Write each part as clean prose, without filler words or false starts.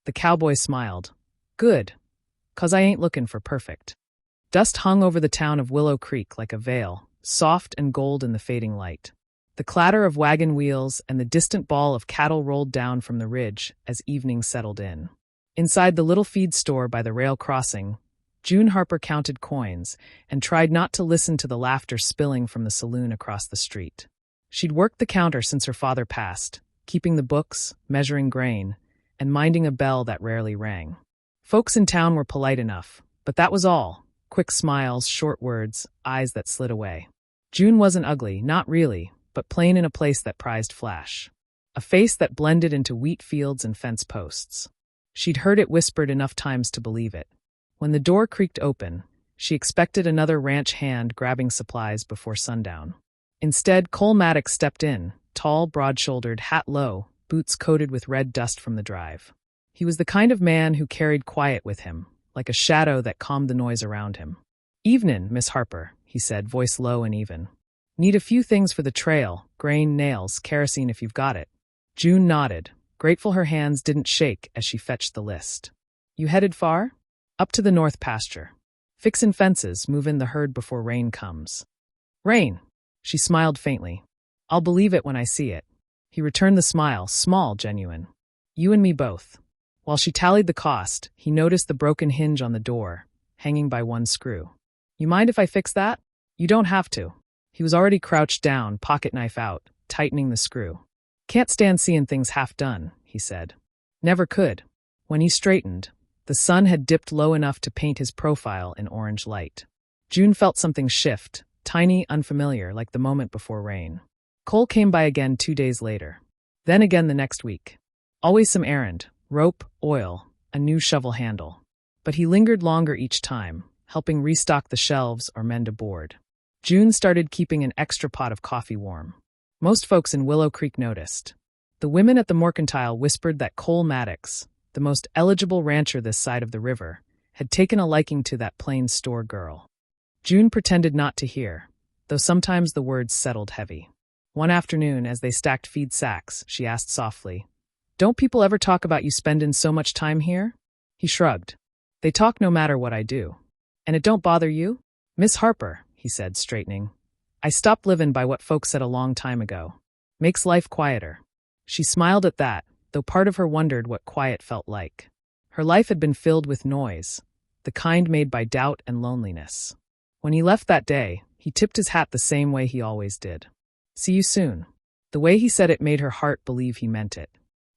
The cowboy smiled. Good, 'cause I ain't looking for perfect. Dust hung over the town of Willow Creek like a veil, soft and gold in the fading light. The clatter of wagon wheels and the distant bawl of cattle rolled down from the ridge as evening settled in. Inside the little feed store by the rail crossing, June Harper counted coins and tried not to listen to the laughter spilling from the saloon across the street. She'd worked the counter since her father passed, keeping the books, measuring grain, and minding a bell that rarely rang. Folks in town were polite enough, but that was all. Quick smiles, short words, eyes that slid away. June wasn't ugly, not really, but plain in a place that prized flash. A face that blended into wheat fields and fence posts. She'd heard it whispered enough times to believe it. When the door creaked open, she expected another ranch hand grabbing supplies before sundown. Instead, Cole Maddox stepped in, tall, broad-shouldered, hat low, boots coated with red dust from the drive. He was the kind of man who carried quiet with him, like a shadow that calmed the noise around him. "Evenin', Miss Harper," he said, voice low and even. "Need a few things for the trail, grain, nails, kerosene if you've got it." June nodded, grateful her hands didn't shake as she fetched the list. "You headed far?" "Up to the north pasture. Fixin' fences, movin' the herd before rain comes." "Rain?" She smiled faintly. "I'll believe it when I see it." He returned the smile, small, genuine. "You and me both." While she tallied the cost, he noticed the broken hinge on the door, hanging by one screw. "You mind if I fix that?" "You don't have to." He was already crouched down, pocket knife out, tightening the screw. "Can't stand seeing things half done," he said. Never could. When he straightened, the sun had dipped low enough to paint his profile in orange light. June felt something shift, tiny, unfamiliar, like the moment before rain. Cole came by again 2 days later. Then again the next week. Always some errand. Rope, oil, a new shovel handle. But he lingered longer each time, helping restock the shelves or mend a board. June started keeping an extra pot of coffee warm. Most folks in Willow Creek noticed. The women at the mercantile whispered that Cole Maddox, the most eligible rancher this side of the river, had taken a liking to that plain store girl. June pretended not to hear, though sometimes the words settled heavy. One afternoon, as they stacked feed sacks, she asked softly, "Don't people ever talk about you spending so much time here?" He shrugged. "They talk no matter what I do. And it don't bother you?" "Miss Harper," he said, straightening, "I stopped living by what folks said a long time ago. Makes life quieter." She smiled at that, though part of her wondered what quiet felt like. Her life had been filled with noise, the kind made by doubt and loneliness. When he left that day, he tipped his hat the same way he always did. "See you soon." The way he said it made her heart believe he meant it.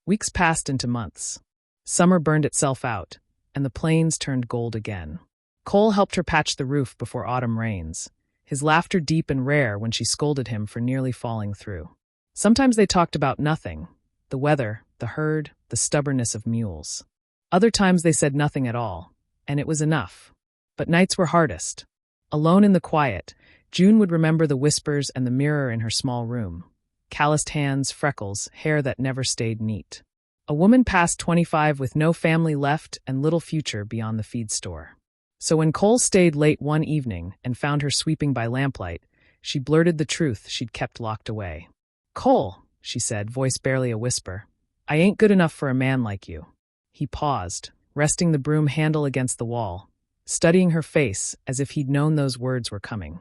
Weeks passed into months. Summer burned itself out, and the plains turned gold again. Cole helped her patch the roof before autumn rains, his laughter deep and rare when she scolded him for nearly falling through. Sometimes they talked about nothing, the weather, the herd, the stubbornness of mules. Other times they said nothing at all, and it was enough. But nights were hardest. Alone in the quiet, June would remember the whispers and the mirror in her small room. Calloused hands, freckles, hair that never stayed neat. A woman past 25 with no family left and little future beyond the feed store. So when Cole stayed late one evening and found her sweeping by lamplight, she blurted the truth she'd kept locked away. "Cole," she said, voice barely a whisper, "I ain't good enough for a man like you." He paused, resting the broom handle against the wall, studying her face as if he'd known those words were coming.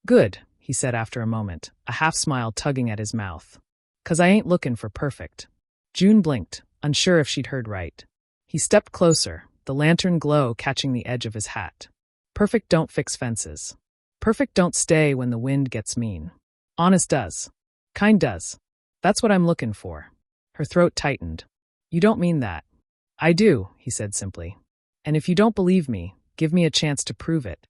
"Good," he said after a moment, a half-smile tugging at his mouth. "'Cause I ain't looking for perfect." June blinked, unsure if she'd heard right. He stepped closer, the lantern glow catching the edge of his hat. "Perfect don't fix fences. Perfect don't stay when the wind gets mean. Honest does. Kind does. That's what I'm looking for." Her throat tightened. "You don't mean that." "I do," he said simply. "And if you don't believe me, give me a chance to prove it."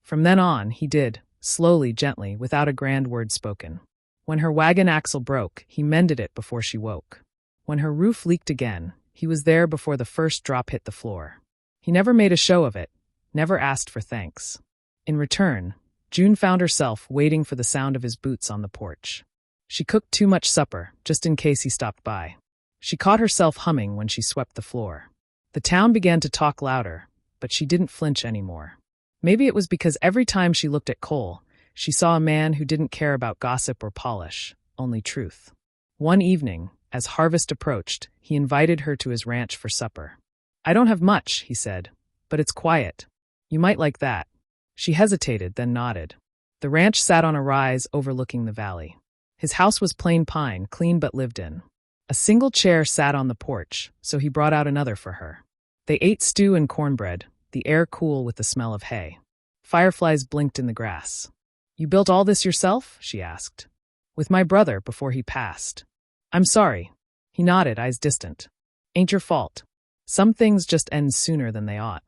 From then on, he did. Slowly, gently, without a grand word spoken. When her wagon axle broke, he mended it before she woke. When her roof leaked again, he was there before the first drop hit the floor. He never made a show of it, never asked for thanks. In return, June found herself waiting for the sound of his boots on the porch. She cooked too much supper, just in case he stopped by. She caught herself humming when she swept the floor. The town began to talk louder, but she didn't flinch anymore. Maybe it was because every time she looked at Cole, she saw a man who didn't care about gossip or polish, only truth. One evening, as harvest approached, he invited her to his ranch for supper. I don't have much, he said, but it's quiet. You might like that. She hesitated, then nodded. The ranch sat on a rise overlooking the valley. His house was plain pine, clean but lived in. A single chair sat on the porch, so he brought out another for her. They ate stew and cornbread, the air cool with the smell of hay. Fireflies blinked in the grass. You built all this yourself? She asked. With my brother before he passed. I'm sorry. He nodded, eyes distant. Ain't your fault. Some things just end sooner than they ought.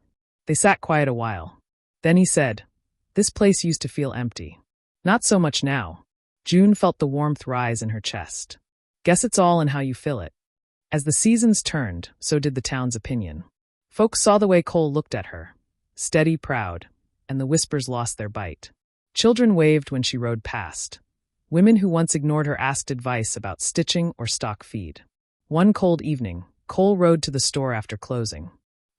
They sat quiet a while. Then he said, This place used to feel empty. Not so much now. June felt the warmth rise in her chest. Guess it's all in how you fill it. As the seasons turned, so did the town's opinion. Folks saw the way Cole looked at her. Steady, proud, and the whispers lost their bite. Children waved when she rode past. Women who once ignored her asked advice about stitching or stock feed. One cold evening, Cole rode to the store after closing.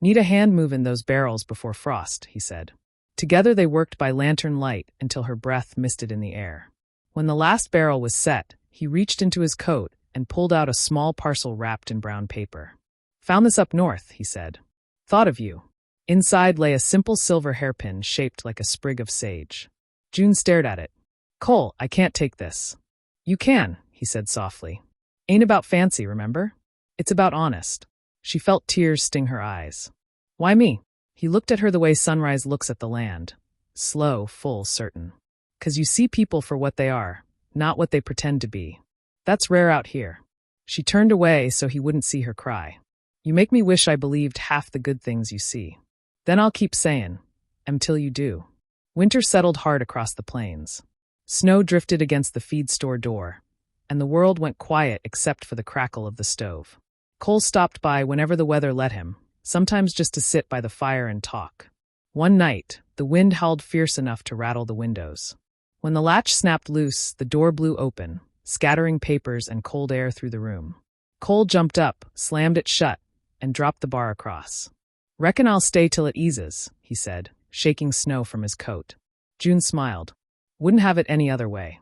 Need a hand moving those barrels before frost, he said. Together they worked by lantern light until her breath misted in the air. When the last barrel was set, he reached into his coat and pulled out a small parcel wrapped in brown paper. Found this up north, he said. Thought of you. Inside lay a simple silver hairpin shaped like a sprig of sage. June stared at it. Cole, I can't take this. You can, he said softly. Ain't about fancy, remember? It's about honest. She felt tears sting her eyes. Why me? He looked at her the way sunrise looks at the land. Slow, full, certain. 'Cause you see people for what they are, not what they pretend to be. That's rare out here. She turned away so he wouldn't see her cry. You make me wish I believed half the good things you see. Then I'll keep saying, until you do. Winter settled hard across the plains. Snow drifted against the feed store door, and the world went quiet except for the crackle of the stove. Cole stopped by whenever the weather let him, sometimes just to sit by the fire and talk. One night, the wind howled fierce enough to rattle the windows. When the latch snapped loose, the door blew open, scattering papers and cold air through the room. Cole jumped up, slammed it shut, and dropped the bar across. Reckon I'll stay till it eases, he said, shaking snow from his coat. June smiled. Wouldn't have it any other way.